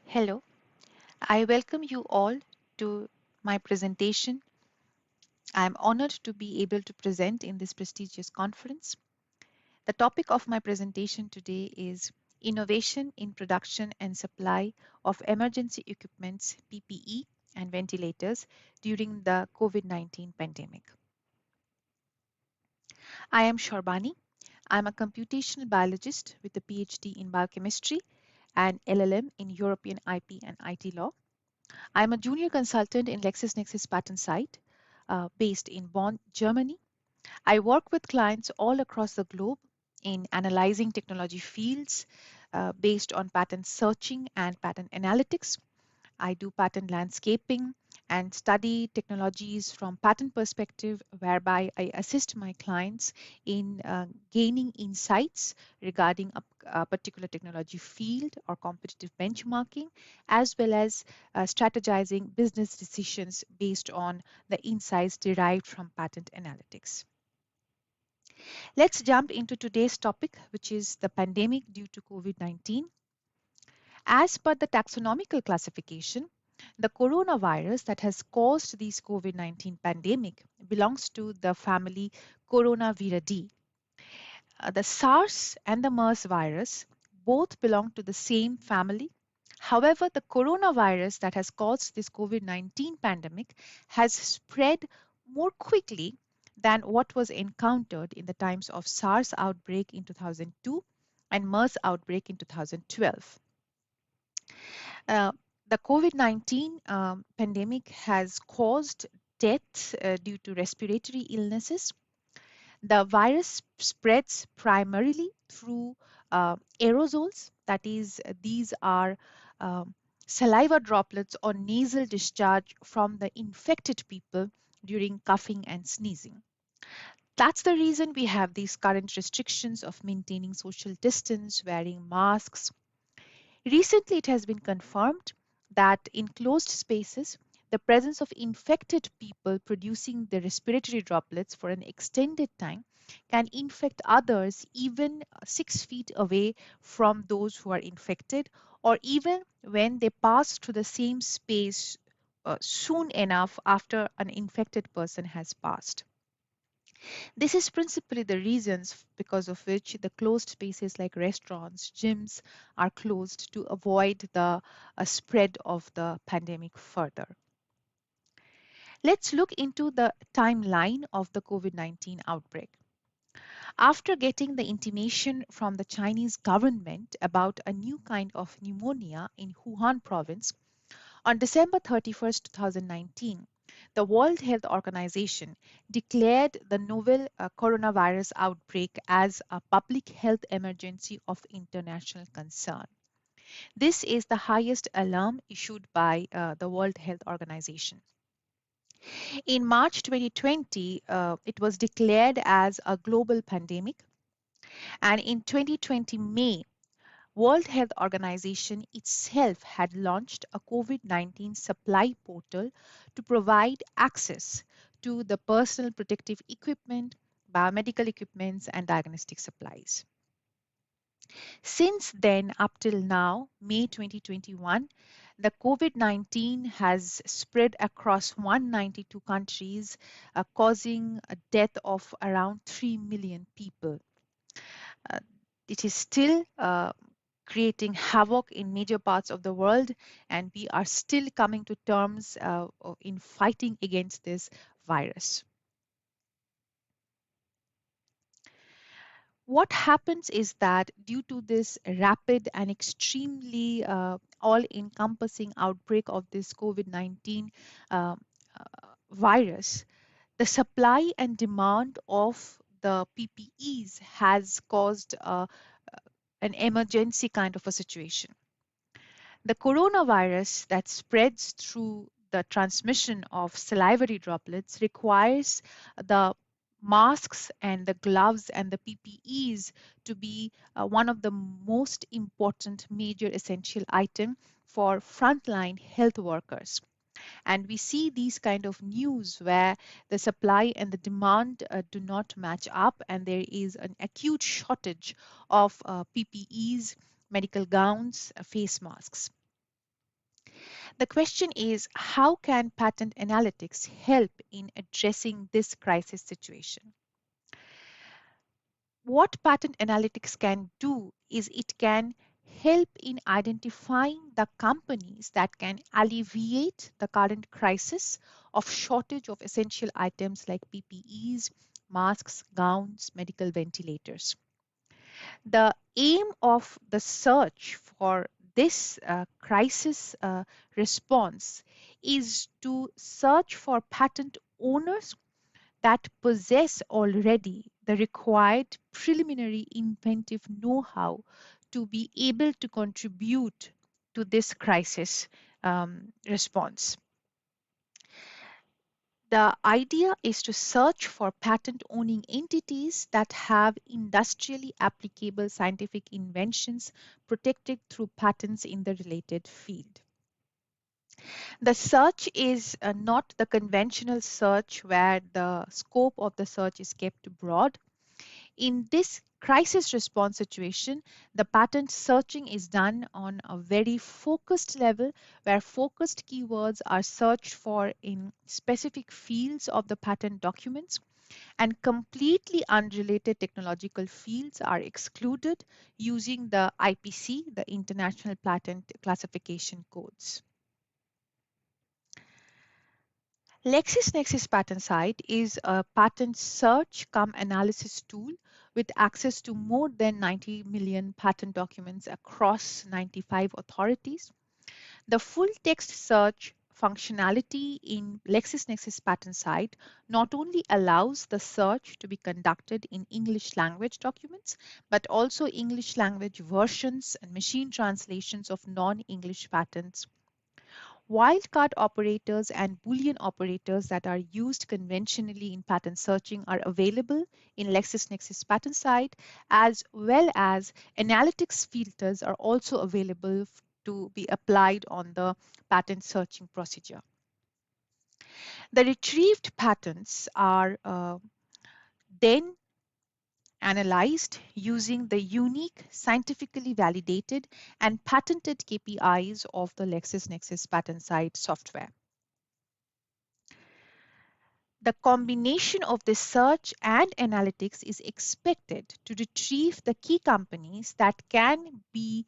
Hello, I welcome you all to my presentation. I am honored to be able to present in this prestigious conference. The topic of my presentation today is Innovation in Production and Supply of Emergency Equipments, PPE, and Ventilators during the COVID-19 pandemic. I am Sarbani. I am a computational biologist with a PhD in biochemistry and LL.M in European IP and IT law. I'm a junior consultant in LexisNexis PatentSight, based in Bonn, Germany. I work with clients all across the globe in analyzing technology fields based on patent searching and patent analytics. I do patent landscaping and study technologies from patent perspective, whereby I assist my clients in gaining insights regarding a particular technology field or competitive benchmarking, as well as strategizing business decisions based on the insights derived from patent analytics. Let's jump into today's topic, which is the pandemic due to COVID-19. As per the taxonomical classification, the coronavirus that has caused this COVID-19 pandemic belongs to the family Coronaviridae. The SARS and the MERS virus both belong to the same family. However, the coronavirus that has caused this COVID-19 pandemic has spread more quickly than what was encountered in the times of SARS outbreak in 2002 and MERS outbreak in 2012. Uh, the COVID-19 pandemic has caused death due to respiratory illnesses. The virus spreads primarily through aerosols, that is, these are um, saliva droplets or nasal discharge from the infected people during coughing and sneezing. That's the reason we have these current restrictions of maintaining social distance, wearing masks. Recently, it has been confirmed that in closed spaces, the presence of infected people producing the respiratory droplets for an extended time can infect others even 6 feet away from those who are infected, or even when they pass through the same space soon enough after an infected person has passed. This is principally the reasons because of which the closed spaces like restaurants, gyms are closed to avoid the spread of the pandemic further. Let's look into the timeline of the COVID-19 outbreak. After getting the intimation from the Chinese government about a new kind of pneumonia in Wuhan province, on December 31st, 2019, the World Health Organization declared the novel coronavirus outbreak as a public health emergency of international concern. This is the highest alarm issued by the World Health Organization. In March 2020, it was declared as a global pandemic, and in 2020 May, World Health Organization itself had launched a COVID-19 supply portal to provide access to the personal protective equipment, biomedical equipments, and diagnostic supplies. Since then, up till now, May 2021, the COVID-19 has spread across 192 countries, causing a death of around 3 million people. Uh, it is still creating havoc in major parts of the world, and we are still coming to terms in fighting against this virus. What happens is that due to this rapid and extremely all-encompassing outbreak of this COVID-19 uh, virus, the supply and demand of the PPEs has caused an emergency kind of a situation. The coronavirus that spreads through the transmission of salivary droplets requires the masks and the gloves and the PPEs to be one of the most important major essential item for frontline health workers. And we see these kind of news where the supply and the demand do not match up, and there is an acute shortage of PPEs, medical gowns, face masks. The question is, how can patent analytics help in addressing this crisis situation? What patent analytics can do is it can help in identifying the companies that can alleviate the current crisis of shortage of essential items like PPEs, masks, gowns, medical ventilators. The aim of the search for this crisis response is to search for patent owners that possess already the required preliminary inventive know-how to be able to contribute to this crisis response. The idea is to search for patent owning entities that have industrially applicable scientific inventions protected through patents in the related field. The search is not the conventional search where the scope of the search is kept broad. In this crisis response situation, the patent searching is done on a very focused level where focused keywords are searched for in specific fields of the patent documents, and completely unrelated technological fields are excluded using the IPC, the International Patent Classification Codes. LexisNexis PatentSight is a patent search cum analysis tool with access to more than 90 million patent documents across 95 authorities. The full text search functionality in LexisNexis PatentSight not only allows the search to be conducted in English language documents, but also English language versions and machine translations of non-English patents. Wildcard operators and Boolean operators that are used conventionally in patent searching are available in LexisNexis PatentSight, as well as analytics filters are also available to be applied on the patent searching procedure. The retrieved patents are then analyzed using the unique, scientifically validated, and patented KPIs of the LexisNexis PatentSight software. The combination of the search and analytics is expected to retrieve the key companies that can be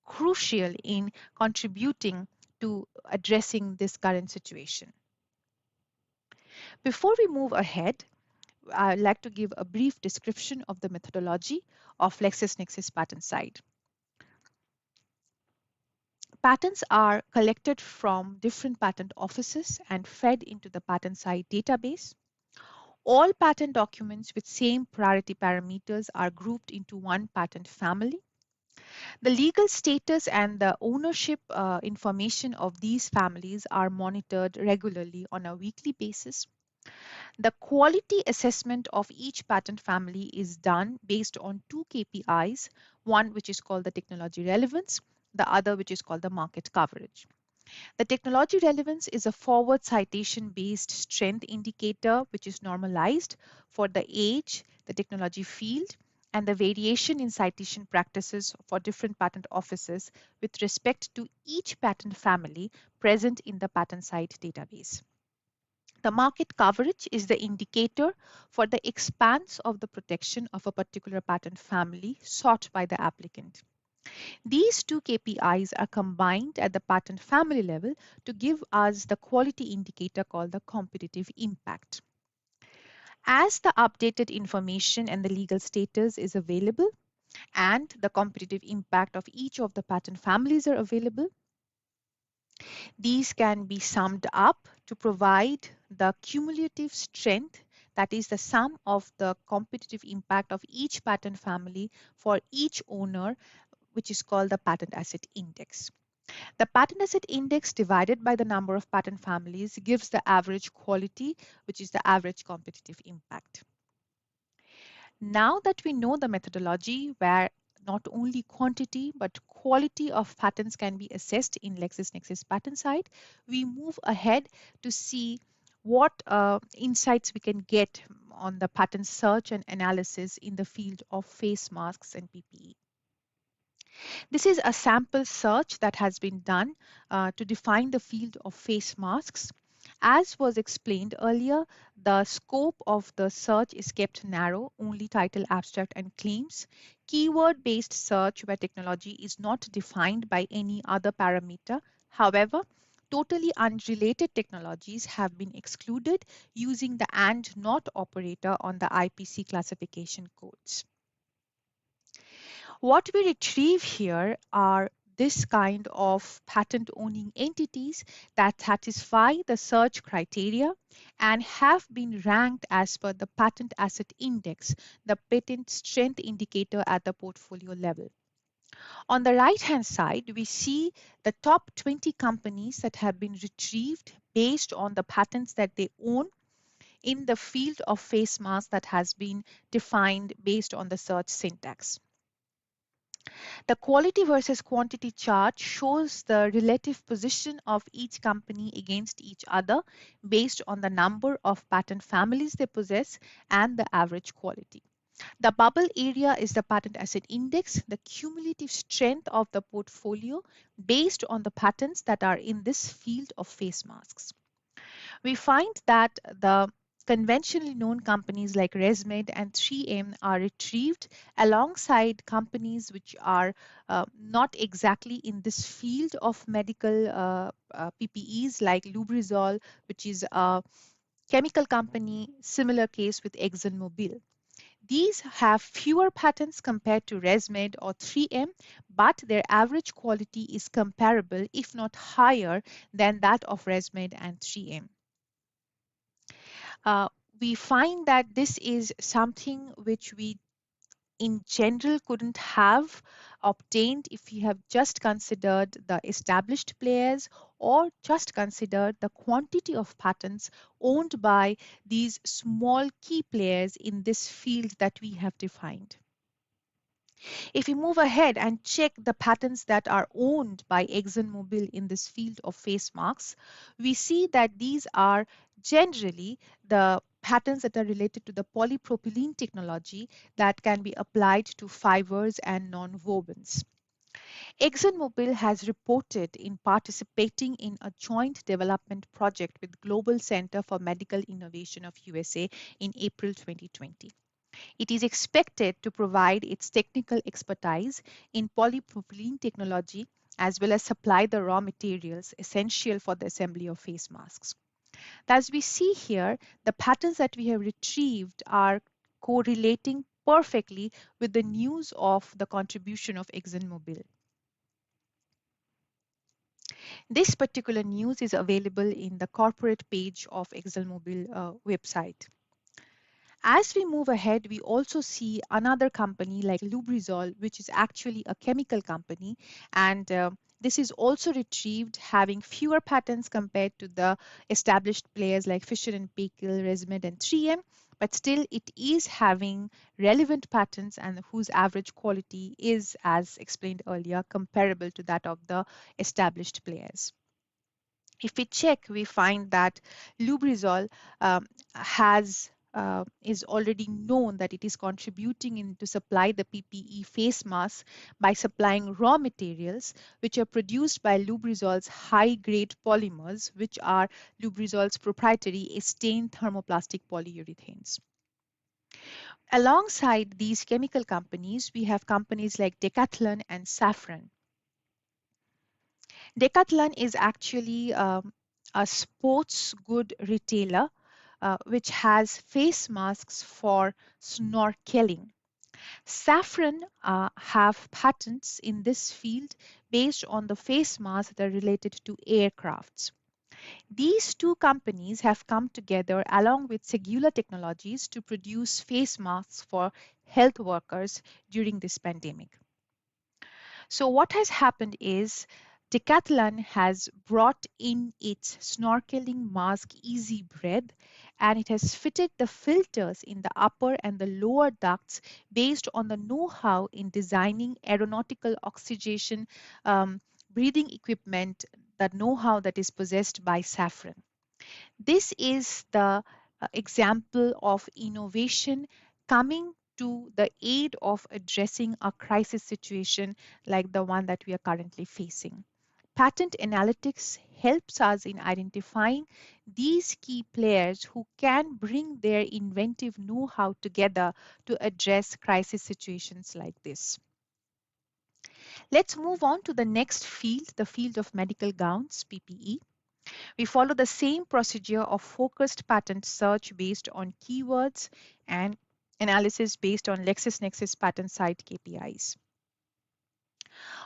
crucial in contributing to addressing this current situation. Before we move ahead, I'd like to give a brief description of the methodology of LexisNexis PatentSight. Patents are collected from different patent offices and fed into the PatentSight database. All patent documents with same priority parameters are grouped into one patent family. The legal status and the ownership information of these families are monitored regularly on a weekly basis. The quality assessment of each patent family is done based on two KPIs, one which is called the technology relevance, the other which is called the market coverage. The technology relevance is a forward citation based strength indicator which is normalized for the age, the technology field, and the variation in citation practices for different patent offices with respect to each patent family present in the PatentSight database. The market coverage is the indicator for the expanse of the protection of a particular patent family sought by the applicant. These two KPIs are combined at the patent family level to give us the quality indicator called the competitive impact. As the updated information and the legal status is available and the competitive impact of each of the patent families are available, these can be summed up to provide the cumulative strength, that is the sum of the competitive impact of each patent family for each owner, which is called the patent asset index. The patent asset index divided by the number of patent families gives the average quality, which is the average competitive impact. Now that we know the methodology where not only quantity but quality of patents can be assessed in LexisNexis PatentSight, we move ahead to see what insights we can get on the patent search and analysis in the field of face masks and PPE. This is a sample search that has been done to define the field of face masks. As was explained earlier, the scope of the search is kept narrow, only title, abstract, and claims. Keyword-based search where technology is not defined by any other parameter. However, totally unrelated technologies have been excluded using the AND NOT operator on the IPC classification codes. What we retrieve here are this kind of patent owning entities that satisfy the search criteria and have been ranked as per the patent asset index, the patent strength indicator at the portfolio level. On the right hand side, we see the top 20 companies that have been retrieved based on the patents that they own in the field of face mask that has been defined based on the search syntax. The quality versus quantity chart shows the relative position of each company against each other based on the number of patent families they possess and the average quality. The bubble area is the patent asset index, the cumulative strength of the portfolio based on the patents that are in this field of face masks. We find that the conventionally known companies like ResMed and 3M are retrieved alongside companies which are not exactly in this field of medical PPEs like Lubrizol, which is a chemical company, similar case with Exxon Mobil. These have fewer patents compared to ResMed or 3M, but their average quality is comparable, if not higher, than that of ResMed and 3M. uh, we find that this is something which we in general couldn't have obtained if we have just considered the established players or just considered the quantity of patents owned by these small key players in this field that we have defined. If we move ahead and check the patents that are owned by Exxon Mobil in this field of face masks, we see that these are generally the patents that are related to the polypropylene technology that can be applied to fibers and non-wovens. Exxon Mobil has reported in participating in a joint development project with Global Center for Medical Innovation of USA in April 2020. It is expected to provide its technical expertise in polypropylene technology as well as supply the raw materials essential for the assembly of face masks. As we see here, the patterns that we have retrieved are correlating perfectly with the news of the contribution of Exxon Mobil. This particular news is available in the corporate page of Exxon Mobil website. As we move ahead, we also see another company like Lubrizol, which is actually a chemical company, and this is also retrieved having fewer patents compared to the established players like Fisher and Paykel, ResMed, and 3M, but still it is having relevant patents and whose average quality is, as explained earlier, comparable to that of the established players. If we check, we find that Lubrizol is already known that it is contributing in to supply the PPE face mask by supplying raw materials which are produced by Lubrizol's high-grade polymers, which are Lubrizol's proprietary Estane thermoplastic polyurethanes. Alongside these chemical companies, we have companies like Decathlon and Safran. Decathlon is actually a sports good retailer which has face masks for snorkeling. Safran have patents in this field based on the face masks that are related to aircrafts. These two companies have come together along with Segula Technologies to produce face masks for health workers during this pandemic. So what has happened is Decathlon has brought in its snorkeling mask Easy Breath, and it has fitted the filters in the upper and the lower ducts based on the know-how in designing aeronautical oxygenation breathing equipment, the know-how that is possessed by Safran. This is the example of innovation coming to the aid of addressing a crisis situation like the one that we are currently facing. Patent analytics helps us in identifying these key players who can bring their inventive know-how together to address crisis situations like this. Let's move on to the next field, the field of medical gowns, PPE. We follow the same procedure of focused patent search based on keywords and analysis based on LexisNexis PatentSight KPIs.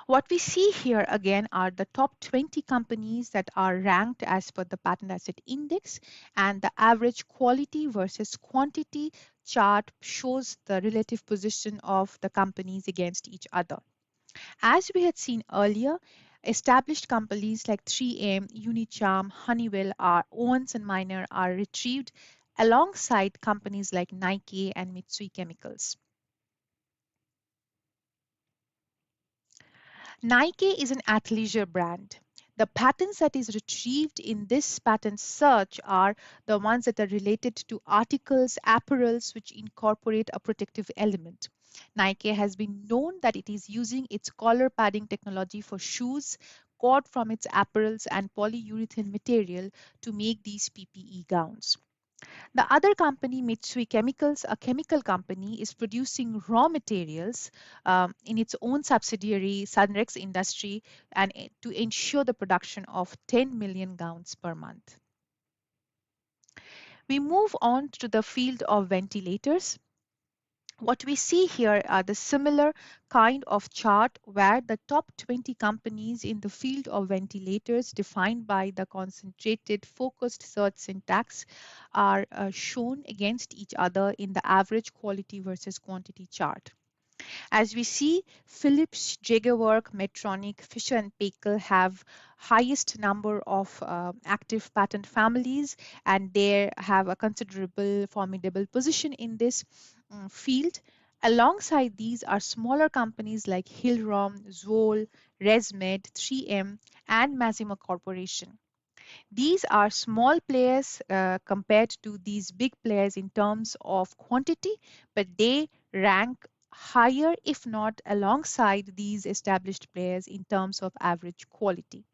What we see here again are the top 20 companies that are ranked as per the Patent Asset Index, and the average quality versus quantity chart shows the relative position of the companies against each other. As we had seen earlier, established companies like 3M, Unicharm, Honeywell, Owens and Minor are retrieved alongside companies like Nike and Mitsui Chemicals. Nike is an athleisure brand. The patents that is retrieved in this patent search are the ones that are related to articles, apparels which incorporate a protective element. Nike has been known that it is using its collar padding technology for shoes, cord from its apparels and polyurethane material to make these PPE gowns. The other company, Mitsui Chemicals, a chemical company, is producing raw materials in its own subsidiary, Sunrex Industry, and to ensure the production of 10 million gowns per month. We move on to the field of ventilators. What we see here are the similar kind of chart where the top 20 companies in the field of ventilators defined by the concentrated focused search syntax are shown against each other in the average quality versus quantity chart. As we see, Philips, Jagerwerk, Medtronic, Fisher and Paykel have highest number of active patent families, and they have a considerable formidable position in this field. Alongside these are smaller companies like Hillrom, Zoll, ResMed, 3M, and Massimo Corporation. These are small players compared to these big players in terms of quantity, but they rank higher, if not alongside these established players in terms of average quality.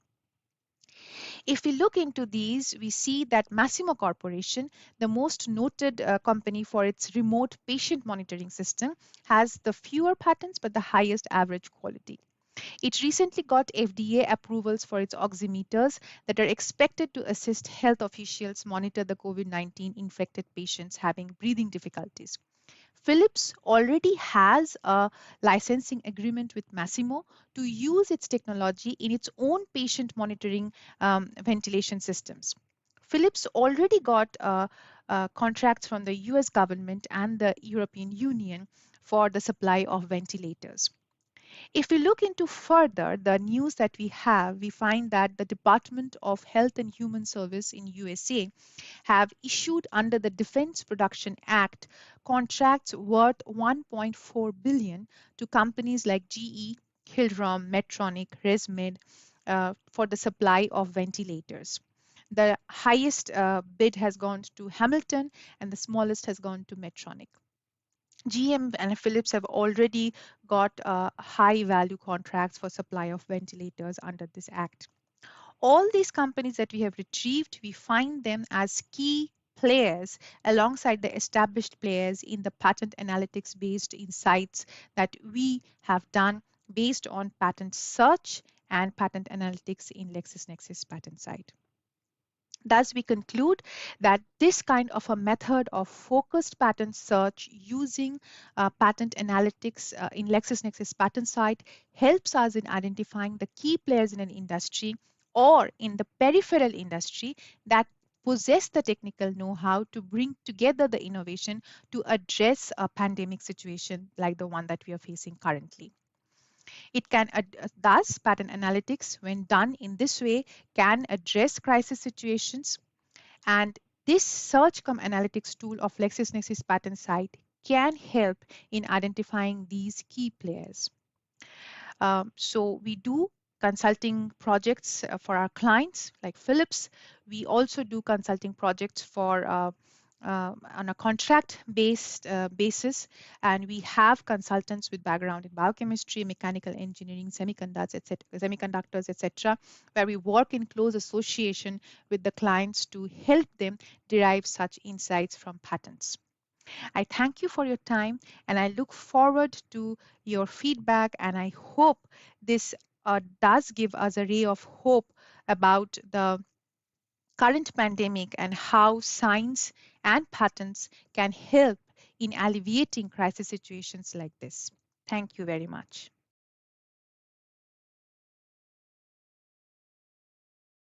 If we look into these, we see that Massimo Corporation, the most noted company for its remote patient monitoring system, has the fewer patents but the highest average quality. It recently got FDA approvals for its oximeters that are expected to assist health officials monitor the COVID-19 infected patients having breathing difficulties. Philips already has a licensing agreement with Massimo to use its technology in its own patient monitoring ventilation systems. Philips already got contracts from the US government and the European Union for the supply of ventilators. If we look into further the news that we have, we find that the Department of Health and Human Service in USA have issued under the Defense Production Act contracts worth 1.4 billion to companies like GE, Hillrom, Medtronic, ResMed for the supply of ventilators. The highest bid has gone to Hamilton and the smallest has gone to Medtronic. GM and Philips have already got high value contracts for supply of ventilators under this act. All these companies that we have retrieved, we find them as key players alongside the established players in the patent analytics based insights that we have done based on patent search and patent analytics in LexisNexis PatentSight. Thus, we conclude that this kind of a method of focused patent search using patent analytics in LexisNexis PatentSight helps us in identifying the key players in an industry or in the peripheral industry that possess the technical know-how to bring together the innovation to address a pandemic situation like the one that we are facing currently. It can thus patent analytics, when done in this way, can address crisis situations, and this search cum analytics tool of LexisNexis PatentSight can help in identifying these key players. So we do consulting projects for our clients like Philips. We also do consulting projects for on a contract-based basis, and we have consultants with background in biochemistry, mechanical engineering, semiconductors, etc., where we work in close association with the clients to help them derive such insights from patents. I thank you for your time, and I look forward to your feedback, and I hope this does give us a ray of hope about the current pandemic and how science and patents can help in alleviating crisis situations like this. Thank you very much.